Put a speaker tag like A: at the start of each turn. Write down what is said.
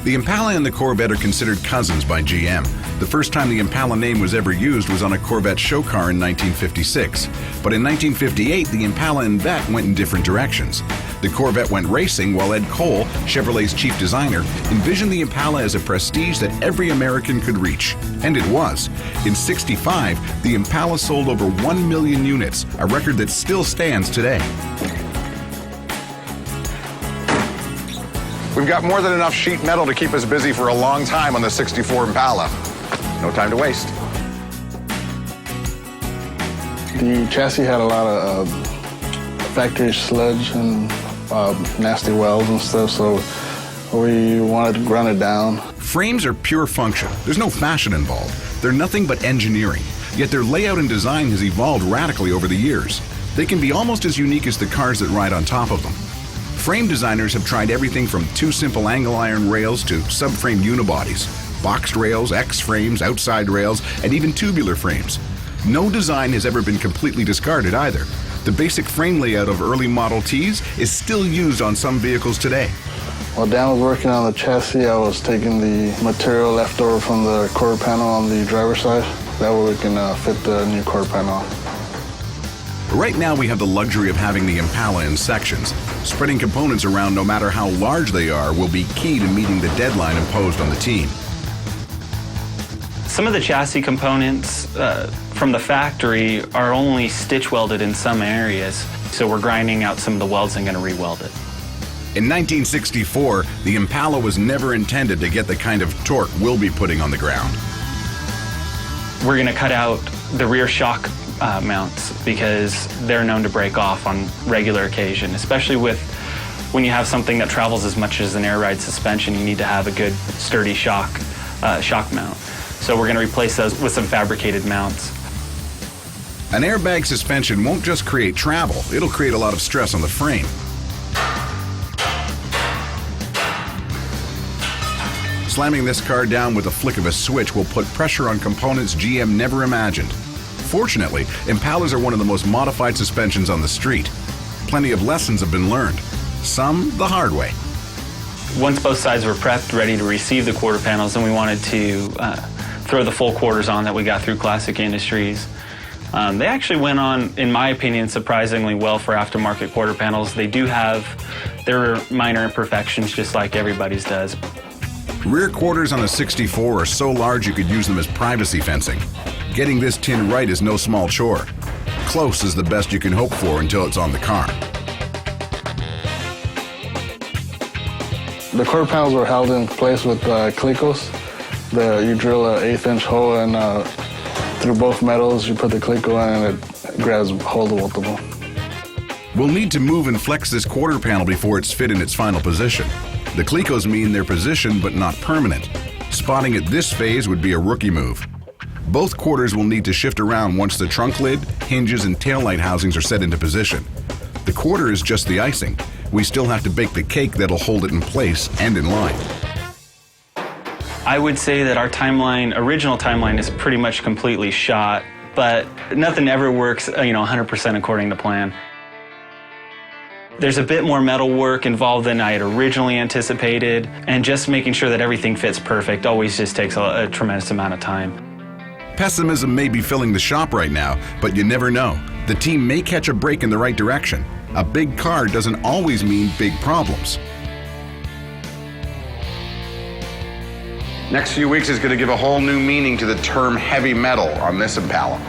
A: The Impala and the Corvette are considered cousins by GM. The first time the Impala name was ever used was on a Corvette show car in 1956. But in 1958, the Impala and Vette went in different directions. The Corvette went racing, while Ed Cole, Chevrolet's chief designer, envisioned the Impala as a prestige that every American could reach. And it was. In '65, the Impala sold over 1 million units, a record that still stands today.
B: We've got more than enough sheet metal to keep us busy for a long time on the '64 Impala. No time to waste.
C: The chassis had a lot of factory sludge and nasty welds and stuff, so we wanted to run it down.
A: Frames are pure function. There's no fashion involved. They're nothing but engineering. Yet their layout and design has evolved radically over the years. They can be almost as unique as the cars that ride on top of them. Frame designers have tried everything from two simple angle iron rails to subframe unibodies, boxed rails, X-frames, outside rails, and even tubular frames. No design has ever been completely discarded either. The basic frame layout of early Model Ts is still used on some vehicles today.
C: While Dan was working on the chassis, I was taking the material left over from the quarter panel on the driver's side. That way we can fit the new quarter panel.
A: Right now we have the luxury of having the Impala in sections. Spreading components around, no matter how large they are, will be key to meeting the deadline imposed on the team.
D: Some of the chassis components from the factory are only stitch welded in some areas, so we're grinding out some of the welds and going to re-weld it.
A: In 1964, the Impala was never intended to get the kind of torque we'll be putting on the ground.
D: We're going to cut out the rear shock mounts because they're known to break off on regular occasion, especially when you have something that travels as much as an air ride suspension. You need to have a good sturdy shock mount. So we're going to replace those with some fabricated mounts.
A: An airbag suspension won't just create travel, it'll create a lot of stress on the frame. Slamming this car down with a flick of a switch will put pressure on components GM never imagined. Fortunately, Impalas are one of the most modified suspensions on the street. Plenty of lessons have been learned, some the hard way.
D: Once both sides were prepped, ready to receive the quarter panels, then we wanted to throw the full quarters on that we got through Classic Industries. They actually went on, in my opinion, surprisingly well for aftermarket quarter panels. They do have their minor imperfections, just like everybody's does.
A: Rear quarters on a '64 are so large you could use them as privacy fencing. Getting this tin right is no small chore. Close is the best you can hope for until it's on the car.
C: The quarter panels were held in place with clicos. You drill an 1/8-inch hole and through both metals you put the clico in and it grabs hold of both of them.
A: We'll need to move and flex this quarter panel before it's fit in its final position. The clicos mean they're positioned but not permanent. Spotting at this phase would be a rookie move. Both quarters will need to shift around once the trunk lid, hinges, and taillight housings are set into position. The quarter is just the icing. We still have to bake the cake that'll hold it in place and in line.
D: I would say that our original timeline is pretty much completely shot, but nothing ever works, 100% according to plan. There's a bit more metal work involved than I had originally anticipated, and just making sure that everything fits perfect always just takes a tremendous amount of time.
A: Pessimism may be filling the shop right now, but you never know. The team may catch a break in the right direction. A big car doesn't always mean big problems.
B: Next few weeks is going to give a whole new meaning to the term heavy metal on this Impala.